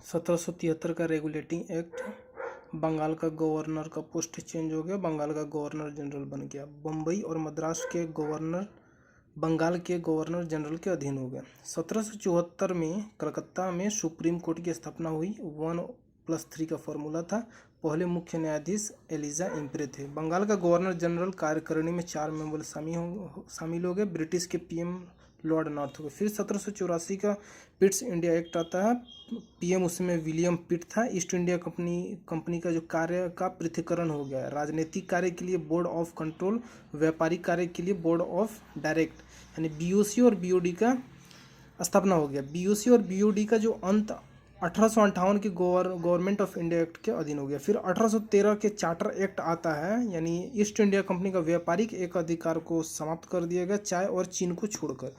1773 का regulating act, Bengal का governor का पोस्ट चेंज हो गया, बंगाल का गवर्नर जनरल बन गया। बम्बई और मद्रास के गवर्नर बंगाल के गवर्नर जनरल के अधीन हो गए। 1774 में कलकत्ता में सुप्रीम कोर्ट की स्थापना हुई। 1+3 का फॉर्मूला था। पहले मुख्य न्यायाधीश एलिजा इम्प्रे थे। बंगाल का गवर्नर जनरल कार्यकारिणी में 4 मेंबर शामिल हो गए। ब्रिटिश के पीएम लॉर्ड नॉर्थ हो गए। फिर 1784 का पिट्स इंडिया एक्ट आता है। पीएम उसमें विलियम पिट था। ईस्ट इंडिया कंपनी का जो कार्य का पृथक्करण हो गया। राजनीतिक कार्य के लिए बोर्ड ऑफ कंट्रोल, व्यापारिक कार्य के लिए बोर्ड ऑफ डायरेक्ट यानी बीओसी और बीओडी का स्थापना हो गया। बीओसी और बीओडी का जो अंत 1858 के गवर्नमेंट ऑफ इंडिया एक्ट के अधीन हो गया। फिर 1813 के चार्टर एक्ट आता है, यानी ईस्ट इंडिया कंपनी का व्यापारिक एक अधिकार को समाप्त कर दिया गया, चाय और चीन को छोड़कर,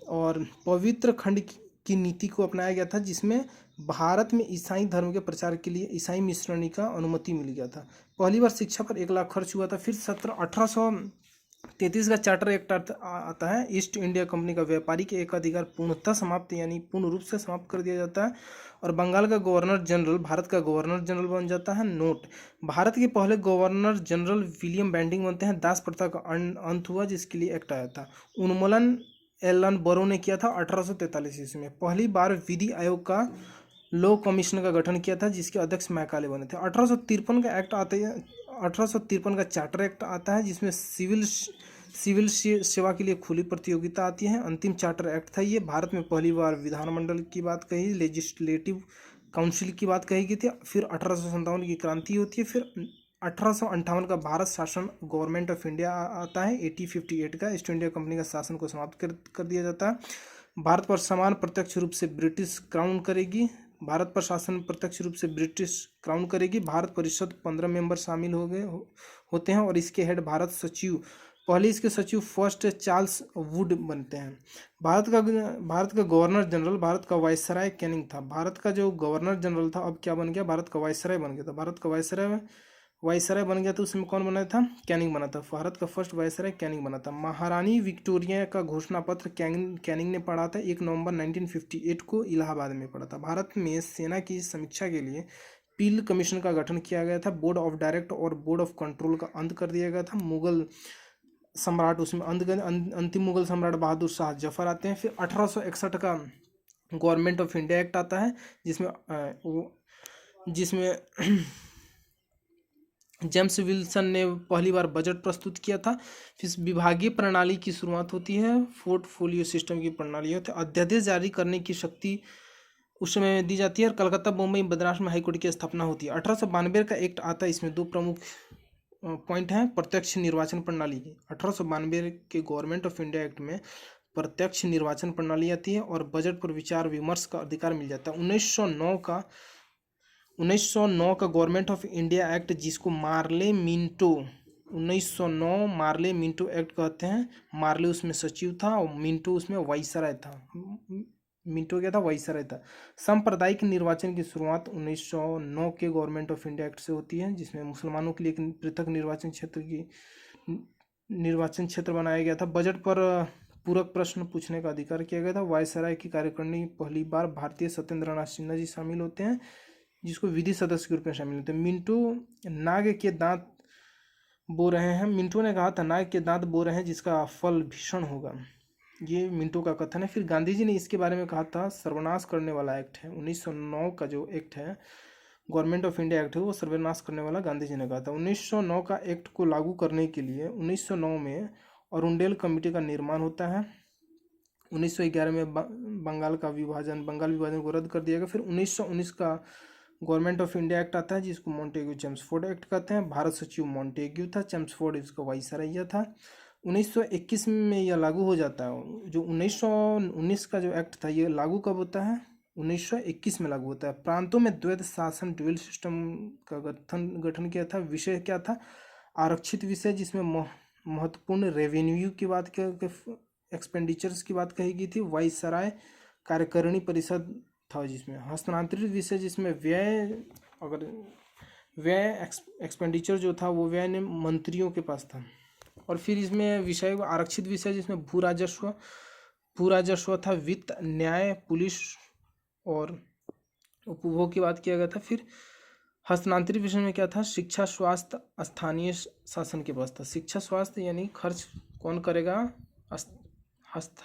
और पवित्र खंड की नीति को अपनाया गया था, जिसमें भारत में ईसाई धर्म के प्रचार के लिए ईसाई मिशनरी का अनुमति मिल गया था। पहली बार शिक्षा पर 1 लाख खर्च हुआ था। फिर 1833 का चार्टर एक्ट आता है। ईस्ट इंडिया कंपनी का व्यापारिक एक अधिकार पूर्णतः समाप्त यानी पूर्ण रूप से समाप्त कर दिया जाता है, और बंगाल का गवर्नर जनरल भारत का गवर्नर जनरल बन जाता है। नोट: भारत के पहले गवर्नर जनरल विलियम बेंटिंग बनते हैं। दास प्रथा का अंत हुआ, जिसके लिए एक्ट आया था। उन्मूलन एलन बरो ने किया था 1843 ईस्वी में। पहली बार विधि आयोग का लॉ कमीशन का गठन किया था, जिसके अध्यक्ष मैकाले बने थे। 1853 का एक्ट आते हैं। 1853 का चार्टर एक्ट आता है, जिसमें सिविल सेवा के लिए खुली प्रतियोगिता आती है। अंतिम चार्टर एक्ट था ये। भारत में पहली बार विधानमंडल की बात कही, लेजिस्लेटिव काउंसिल की बात कही गई थी। फिर 1857 की क्रांति होती है। फिर 1858 का भारत शासन गवर्नमेंट ऑफ इंडिया आता है। 1858 का ईस्ट इंडिया कंपनी का शासन को समाप्त कर दिया जाता है। भारत पर सामान प्रत्यक्ष रूप से ब्रिटिश क्राउन करेगी। भारत पर शासन प्रत्यक्ष रूप से ब्रिटिश क्राउन करेगी। भारत परिषद 15 मेंबर शामिल होते हैं, और इसके हेड भारत सचिव, पहले इसके सचिव फर्स्ट चार्ल्स वुड बनते हैं। भारत का गवर्नर जनरल भारत का वायसराय कैनिंग था। भारत का जो गवर्नर जनरल था अब क्या बन गया, भारत का वायसराय बन गया था। भारत का वायसराय बन गया था। उसमें कौन बना था, कैनिंग बना था। भारत का फर्स्ट वायसराय कैनिंग बना था। महारानी विक्टोरिया का घोषणा पत्र कैनिंग ने पढ़ा था। 1 नवंबर 1958 को इलाहाबाद में पढ़ा था। भारत में सेना की समीक्षा के लिए पील कमीशन का गठन किया गया था। बोर्ड ऑफ डायरेक्ट और बोर्ड ऑफ कंट्रोल का अंत कर दिया गया था। मुगल सम्राट उसमें अंतिम मुगल सम्राट बहादुर शाह जफर आते हैं। फिर 1861 का गवर्नमेंट ऑफ इंडिया एक्ट आता है, जिसमें जेम्स विल्सन ने पहली बार बजट प्रस्तुत किया था। फिर विभागीय प्रणाली की शुरुआत होती है। पोर्टफोलियो सिस्टम की प्रणाली होती है। अध्यादेश जारी करने की शक्ति उस समय दी जाती है, और कलकत्ता, मुंबई, मद्रास में हाईकोर्ट की स्थापना होती है। 1892 का एक्ट आता है। इसमें 2 प्रमुख पॉइंट हैं। प्रत्यक्ष निर्वाचन प्रणाली की 1892 के गवर्नमेंट ऑफ इंडिया एक्ट में प्रत्यक्ष निर्वाचन प्रणाली आती है, और बजट पर विचार विमर्श का अधिकार मिल जाता है। 1909 का गवर्नमेंट ऑफ इंडिया एक्ट, जिसको Morley Minto 1909 Morley Minto act कहते हैं। मार्ले उसमें सचिव था और मिंटो उसमें वाइसराय था। मिंटो क्या था, वाइसराय था। सांप्रदायिक निर्वाचन की शुरुआत 1909 के गवर्नमेंट ऑफ इंडिया एक्ट से होती है, जिसमें मुसलमानों के लिए एक पृथक निर्वाचन क्षेत्र बनाया गया था। बजट पर पूरक प्रश्न पूछने का अधिकार किया गया था। वायसराय की कार्यकारिणी में पहली बार भारतीय सत्येंद्र नाथ सिन्हा जी शामिल होते हैं, जिसको विधि सदस्य के रूप में शामिल होते हैं। मिंटो नाग के दांत बो रहे हैं। मिंटो ने कहा था नाग के दांत बो रहे हैं, जिसका फल भीषण होगा। ये मिंटो का कथन है। फिर गांधी जी ने इसके बारे में कहा था सर्वनाश करने वाला एक्ट है। 1909 का जो एक्ट है, गवर्नमेंट ऑफ इंडिया एक्ट है, वो सर्वनाश करने वाला गांधी जी ने कहा था। 1909 का एक्ट को लागू करने के लिए 1909 में अरुंडेल कमेटी का निर्माण होता है। 1911 में बंगाल विभाजन को रद्द कर दिया गया। फिर 1919 का गवर्नमेंट ऑफ इंडिया एक्ट आता है, जिसको मॉन्टेग्यू चेम्सफोर्ड एक्ट कहते हैं। भारत सचिव मॉन्टेग्यू था, चेम्सफोर्ड इसका वाइसराय था। 1921 में यह लागू हो जाता है। जो 1919 का जो एक्ट था, ये लागू कब होता है, 1921 में लागू होता है। प्रांतों में द्वैध शासन ड्यूअल सिस्टम का गठन किया था। विषय क्या था, आरक्षित विषय, जिसमें महत्वपूर्ण रेवेन्यू की बात एक्सपेंडिचर्स की बात कही गई थी। वाइसराय कार्यकारिणी परिषद था, जिसमें हस्तांतरित विषय, जिसमें व्यय एक्सपेंडिचर जो था वो व्यय ने मंत्रियों के पास था। और फिर इसमें विषय आरक्षित विषय, जिसमें भू राजस्व था, वित्त, न्याय, पुलिस और उपभोग की बात किया गया था। फिर हस्तांतरित विषय में क्या था, शिक्षा स्वास्थ्य स्थानीय शासन के पास था। शिक्षा स्वास्थ्य यानी खर्च कौन करेगा, हस्त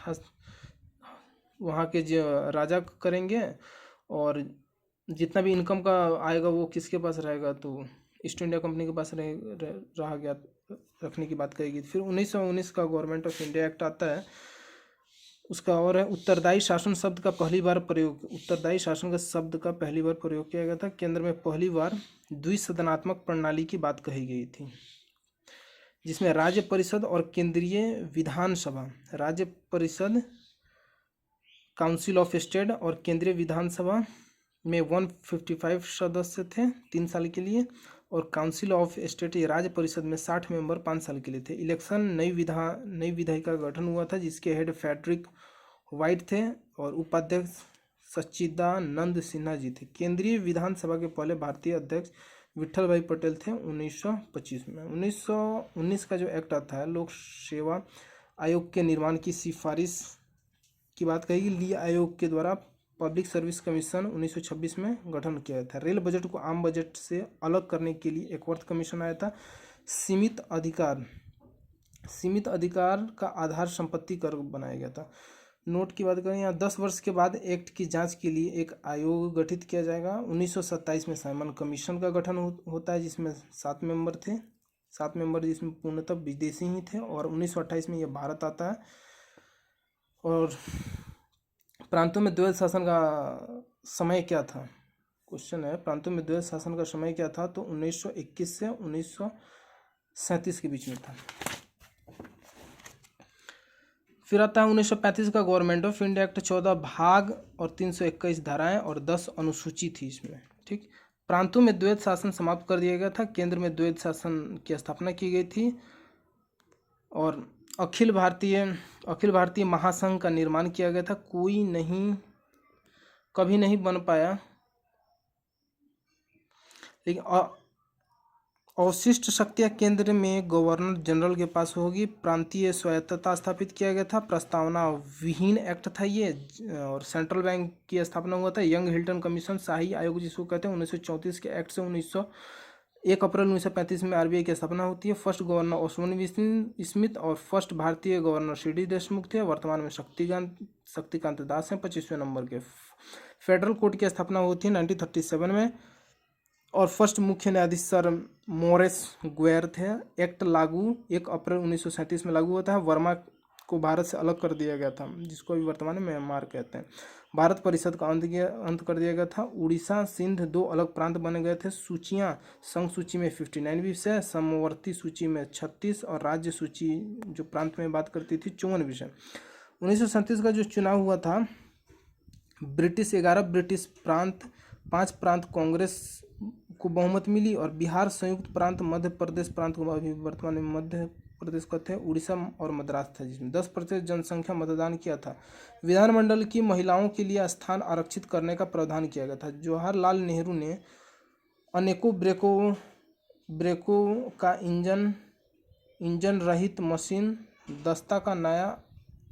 हस्त वहाँ के जो राजा करेंगे, और जितना भी इनकम का आएगा वो किसके पास रहेगा, तो ईस्ट इंडिया कंपनी के पास रहा गया, रखने की बात कही गई। फिर 1919 का गवर्नमेंट ऑफ इंडिया एक्ट आता है, उसका और है उत्तरदायी शासन शब्द का पहली बार प्रयोग, उत्तरदायी शासन का शब्द का पहली बार प्रयोग किया गया था। केंद्र में पहली बार द्विसदनात्मक प्रणाली की बात कही गई थी, जिसमें राज्य परिषद और केंद्रीय विधानसभा, राज्य परिषद काउंसिल ऑफ स्टेट और केंद्रीय विधानसभा में 155 सदस्य थे 3 साल के लिए, और काउंसिल ऑफ स्टेट राज्य परिषद में 60 मेंबर 5 साल के लिए थे। इलेक्शन नई विधायी का गठन हुआ था, जिसके हेड फ्रेडरिक वाइट थे और उपाध्यक्ष सच्चिदानंद सिन्हा जी थे। केंद्रीय विधानसभा के पहले भारतीय अध्यक्ष विट्ठल भाई पटेल थे 1925 में। 1919 का जो एक्ट आता है, लोक सेवा आयोग के निर्माण की सिफारिश की बात कही, ली आयोग के द्वारा पब्लिक सर्विस कमीशन 1926 में गठन किया गया था। रेल बजट को आम बजट से अलग करने के लिए एकवर्थ कमीशन आया था। सीमित अधिकार का आधार संपत्ति कर बनाया गया था। नोट की बात करें, यहाँ 10 वर्ष के बाद एक्ट की जांच के लिए एक आयोग गठित किया जाएगा। 1927 में साइमन कमीशन का गठन होता है, जिसमें 7 मेंबर थे, 7 मेंबर जिसमें पूर्णतः विदेशी ही थे। और 1928 में यह भारत आता है। और प्रांतों में द्वैध शासन का समय क्या था, क्वेश्चन है, प्रांतों में द्वैध शासन का समय क्या था, तो 1921 से 1937 के बीच में था। फिर आता है 1935 का गवर्नमेंट ऑफ इंडिया एक्ट, 14 भाग और 321 धाराएं और 10 अनुसूची थी इसमें, ठीक। प्रांतों में द्वैध शासन समाप्त कर दिया गया था, केंद्र में द्वैध शासन की स्थापना की गई थी, और अखिल भारतीय महासंघ का निर्माण किया गया था। कभी नहीं बन पाया, लेकिन अवशिष्ट शक्तियाँ केंद्र में गवर्नर जनरल के पास होगी। प्रांतीय स्वायत्तता स्थापित किया गया था, प्रस्तावना विहीन एक्ट था ये, और सेंट्रल बैंक की स्थापना हुआ था। यंग हिल्टन कमीशन, शाही आयोग जिसको कहते हैं, 1934 के एक्ट से 1 अप्रैल 1935 में आरबीआई की स्थापना होती है। फर्स्ट गवर्नर अश्विनी स्मिथ और फर्स्ट भारतीय गवर्नर सी.डी. देशमुख थे। वर्तमान में शक्तिकांत दास हैं 25वें नंबर के। फेडरल कोर्ट की स्थापना होती है 1937 में, और फर्स्ट मुख्य न्यायाधीश सर मोरेस ग्वेर थे। एक्ट लागू 1 अप्रैल 1937 में लागू होता है। वर्मा को भारत से अलग कर दिया गया था, जिसको अभी वर्तमान में म्यांमार कहते हैं। भारत परिषद का अंत कर दिया गया था। उड़ीसा सिंध 2 अलग प्रांत बने गए थे। सूचियाँ संघ सूची में 59 विषय, समवर्ती सूची में 36, और राज्य सूची जो प्रांत में बात करती थी 54 विषय। 1937 का जो चुनाव हुआ था, 11 ब्रिटिश प्रांत, 5 प्रांत कांग्रेस को बहुमत मिली, और बिहार संयुक्त प्रांत, मध्य प्रदेश प्रांत को अभी वर्तमान में मध्य प्रदेश कहते हैं, उड़ीसा और मद्रास था, जिसमें 10% जनसंख्या मतदान किया था। विधानमंडल की महिलाओं के लिए स्थान आरक्षित करने का प्रावधान किया गया था। जवाहरलाल नेहरू ने अनेकों ब्रेकों का इंजन रहित मशीन दस्ता का नया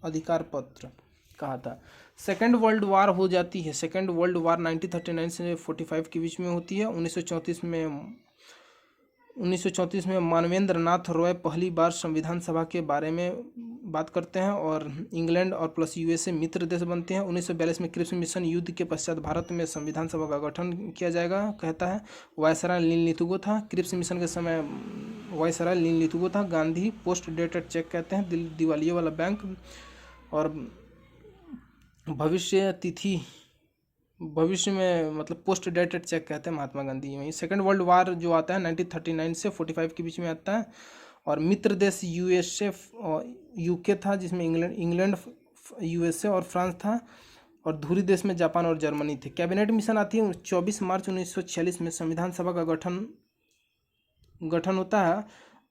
अधिकार पत्र कहा था। सेकेंड वर्ल्ड वार हो जाती है। सेकेंड वर्ल्ड वार 1939 से 45 के बीच में होती है। 1934 में मानवेंद्र नाथ रॉय पहली बार संविधान सभा के बारे में बात करते हैं, और इंग्लैंड और प्लस यूएसए मित्र देश बनते हैं। 1942 में क्रिप्स मिशन युद्ध के पश्चात भारत में संविधान सभा का गठन किया जाएगा, कहता है। वायसराय लीन लिथुगो था। क्रिप्स मिशन के समय वायसराय लीन लिथुगो था। गांधी पोस्ट डेटेड चेक कहते हैं, दिवालिया वाला बैंक, और भविष्य में मतलब पोस्ट डेटेड चेक कहते हैं महात्मा गांधी। वहीं सेकेंड वर्ल्ड वार जो आता है 1939 से 45 के बीच में आता है, और मित्र देश यूएसए यूके था, जिसमें इंग्लैंड यूएसए और फ्रांस था, और धुरी देश में जापान और जर्मनी थे। कैबिनेट मिशन आती है 24 मार्च 1946 में। संविधान सभा का गठन होता है।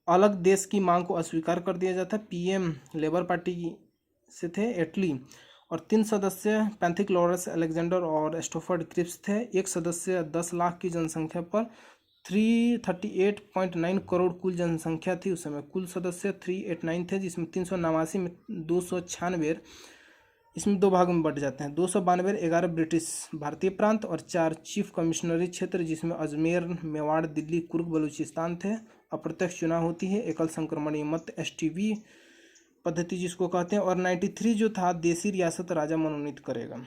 अलग देश की मांग को अस्वीकार कर दिया जाता है। पीएम लेबर पार्टी से थे एटली, और 3 सदस्य पैंथिक लॉरेंस अलेक्जेंडर और स्टोफर्ड क्रिप्स थे। एक सदस्य 10 लाख की जनसंख्या पर 338.9 करोड़ कुल जनसंख्या थी उस समय। कुल सदस्य 389 थे, जिसमें 389 में 296 इसमें दो भाग में बट जाते हैं। 292 11 ब्रिटिश भारतीय प्रांत और 4 चीफ कमिश्नरी क्षेत्र, जिसमें अजमेर, मेवाड़, दिल्ली, कुर्ग, बलूचिस्तान थे। अप्रत्यक्ष चुनाव होती है, एकल संक्रमणीय मत STV पद्धति जिसको कहते हैं। और 93 जो था देसी रियासत राजा मनोनीत करेगा।